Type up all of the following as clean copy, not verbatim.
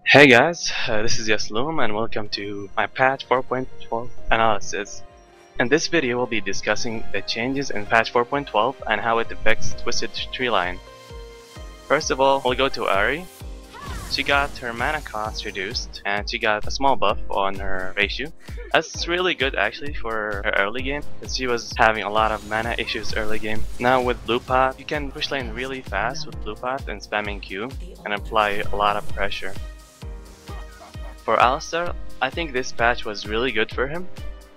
Hey guys, this is YaSloom and welcome to my patch 4.12 analysis. In this video we'll be discussing the changes in patch 4.12 and how it affects Twisted Treeline. First of all, we'll go to Ari. She got her mana cost reduced and she got a small buff on her ratio. That's really good actually for her early game because she was having a lot of mana issues early game. Now with Blue Pot, you can push lane really fast with Blue Pot and spamming Q and apply a lot of pressure. For Alistar, I think this patch was really good for him,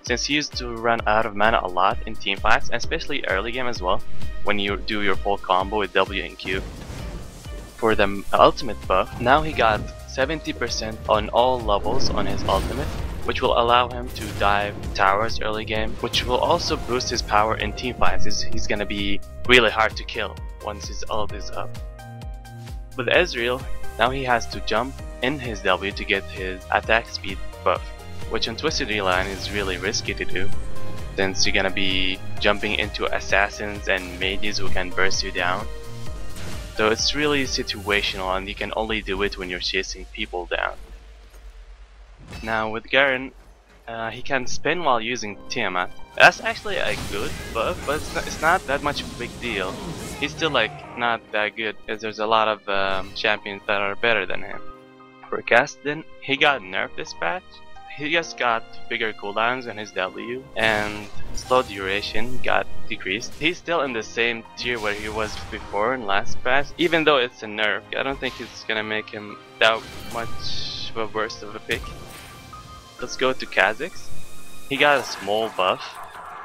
since he used to run out of mana a lot in team fights, and especially early game as well, when you do your full combo with W and Q. For the ultimate buff, now he got 70% on all levels on his ultimate, which will allow him to dive towers early game, which will also boost his power in team fights. He's gonna be really hard to kill once his ult is up. With Ezreal, now he has to jump in his W to get his attack speed buff, which on Twisted Treeline is really risky to do, since you're gonna be jumping into assassins and mages who can burst you down. So it's really situational and you can only do it when you're chasing people down. Now with Garen, he can spin while using Tiamat. That's actually a good buff, but it's not that much of a big deal. He's still not that good, because there's a lot of champions that are better than him. For Gaston, he got nerfed this patch. He just got bigger cooldowns on his W and slow duration got decreased. He's still in the same tier where he was before in last patch. Even though it's a nerf, I don't think it's gonna make him that much of a worse of a pick. Let's go to Kha'Zix. He got a small buff,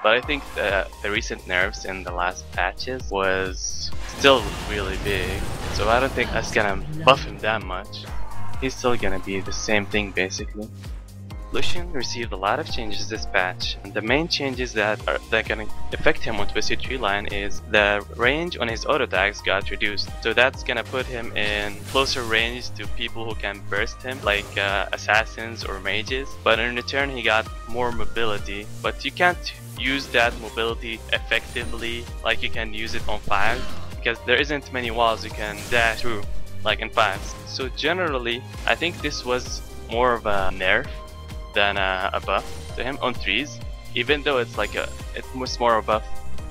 but I think the recent nerfs in the last patches was still really big, so I don't think that's gonna buff him that much. He's still gonna be the same thing basically. Lucian received a lot of changes this patch, and the main changes that can affect him on Twisted Treeline is the range on his auto attacks got reduced, so that's gonna put him in closer range to people who can burst him, like assassins or mages, but in return he got more mobility, but you can't use that mobility effectively like you can use it on 5, because there isn't many walls you can dash through like in 5s. So generally I think this was more of a nerf than a buff to him on 3s, even though it was more of a buff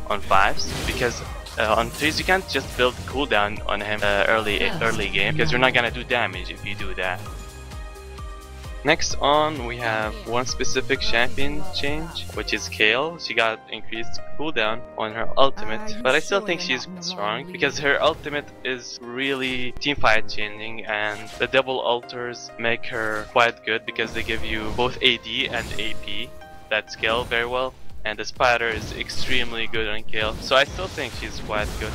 on 5s, because on 3s you can't just build cooldown on him early game, because you're not gonna do damage if you do that. Next on, we have one specific champion change, which is Kale. She got increased cooldown on her ultimate, but I still think she's strong because her ultimate is really teamfight changing, and the double altars make her quite good because they give you both AD and AP that scale very well, and the spider is extremely good on Kale, so I still think she's quite good,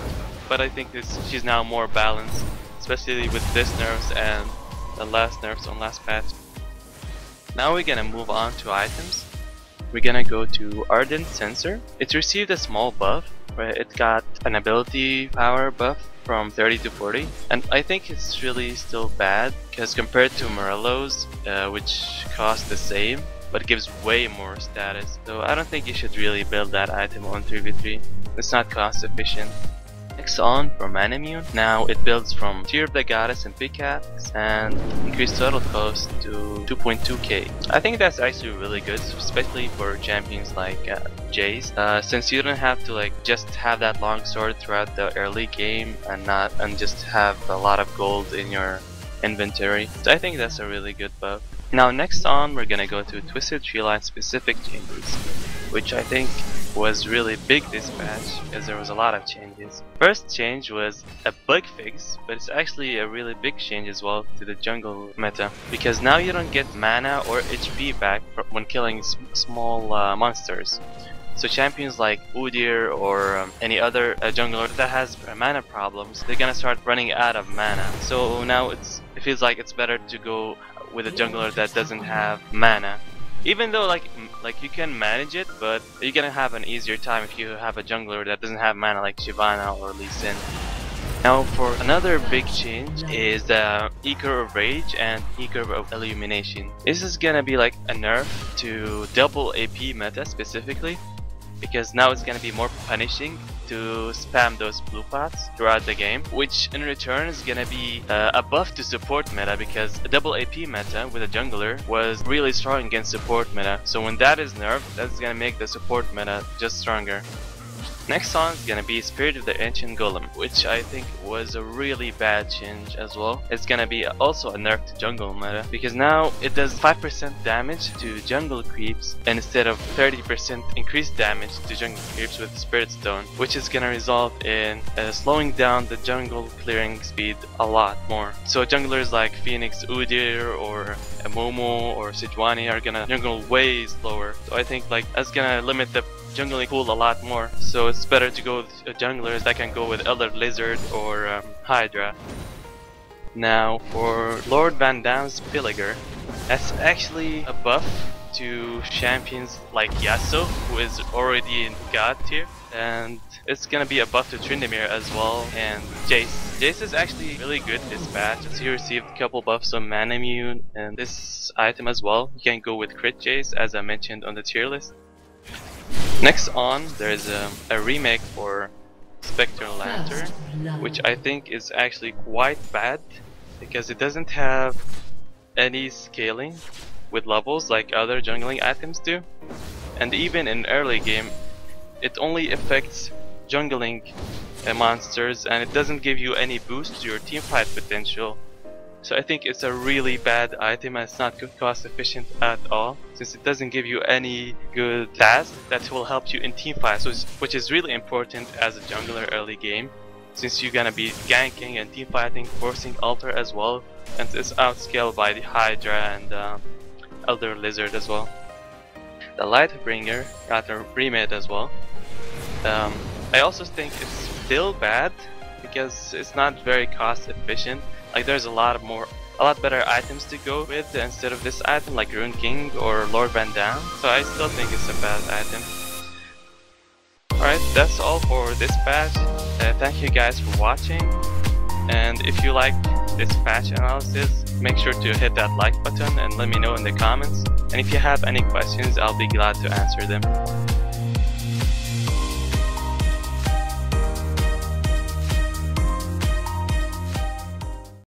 but I think she's now more balanced, especially with this nerfs and the last nerfs on last patch. Now we're gonna move on to items. We're gonna go to Ardent Sensor. It received a small buff where it got an ability power buff from 30 to 40, and I think it's really still bad because compared to Morello's, which cost the same but gives way more status, so I don't think you should really build that item on 3v3. It's not cost efficient. Next on, for Manamune, now it builds from Tear of the Goddess and Pickaxe and increased total cost to 2.2k. I think that's actually really good, especially for champions like Jayce, since you don't have to just have that long sword throughout the early game and just have a lot of gold in your inventory. So I think that's a really good buff. Now next on, we're gonna go to Twisted Treeline specific changes, which I think was really big this patch because there was a lot of changes. First change was a bug fix, but it's actually a really big change as well to the jungle meta, because now you don't get mana or HP back when killing small monsters. So champions like Udyr or any other jungler that has mana problems, they're gonna start running out of mana. So now it feels like it's better to go with a jungler that doesn't have mana. Even though you can manage it, but you're gonna have an easier time if you have a jungler that doesn't have mana like Shyvana or Lee Sin. Now for another big change is the E-curve of Rage and E-curve of Illumination. This is gonna be like a nerf to double AP meta specifically, because now it's gonna be more punishing to spam those blue pots throughout the game, which in return is gonna be a buff to support meta, because a double AP meta with a jungler was really strong against support meta. So when that is nerfed, that's gonna make the support meta just stronger. Next song is gonna be Spirit of the Ancient Golem, which I think was a really bad change as well. It's gonna be also a nerf to jungle meta, because now it does 5% damage to jungle creeps instead of 30% increased damage to jungle creeps with Spirit Stone, which is gonna result in slowing down the jungle clearing speed a lot more. So junglers like Phoenix, Udyr, or Momo or Sejuani are gonna jungle way slower. So I think like that's gonna limit the jungling pool a lot more, so it's better to go with junglers that can go with Elder Lizard or Hydra. Now for Lord Van Damm's Pillager, that's actually a buff to champions like Yasuo, who is already in God tier, and it's gonna be a buff to Tryndamere as well, and Jayce. Jayce is actually really good this patch, as he received a couple buffs on Manamune and this item as well. You can go with Crit Jayce, as I mentioned on the tier list. Next on, there's a remake for Spectral Lantern, which I think is actually quite bad, because it doesn't have any scaling with levels like other jungling items do, and even in early game it only affects jungling monsters, and it doesn't give you any boost to your teamfight potential. So I think it's a really bad item, and it's not cost efficient at all, since it doesn't give you any good tasks that will help you in teamfights, which is really important as a jungler early game, since you're gonna be ganking and teamfighting, forcing altar as well, and it's outscaled by the Hydra and Elder Lizard as well. The Lightbringer got a remade as well. I also think it's still bad because it's not very cost efficient. Like there's a lot better items to go with instead of this item, like Rune King or Lord Van Damm. So I still think it's a bad item. Alright, that's all for this patch. Thank you guys for watching, and if you like this patch analysis, make sure to hit that like button and let me know in the comments. And if you have any questions, I'll be glad to answer them.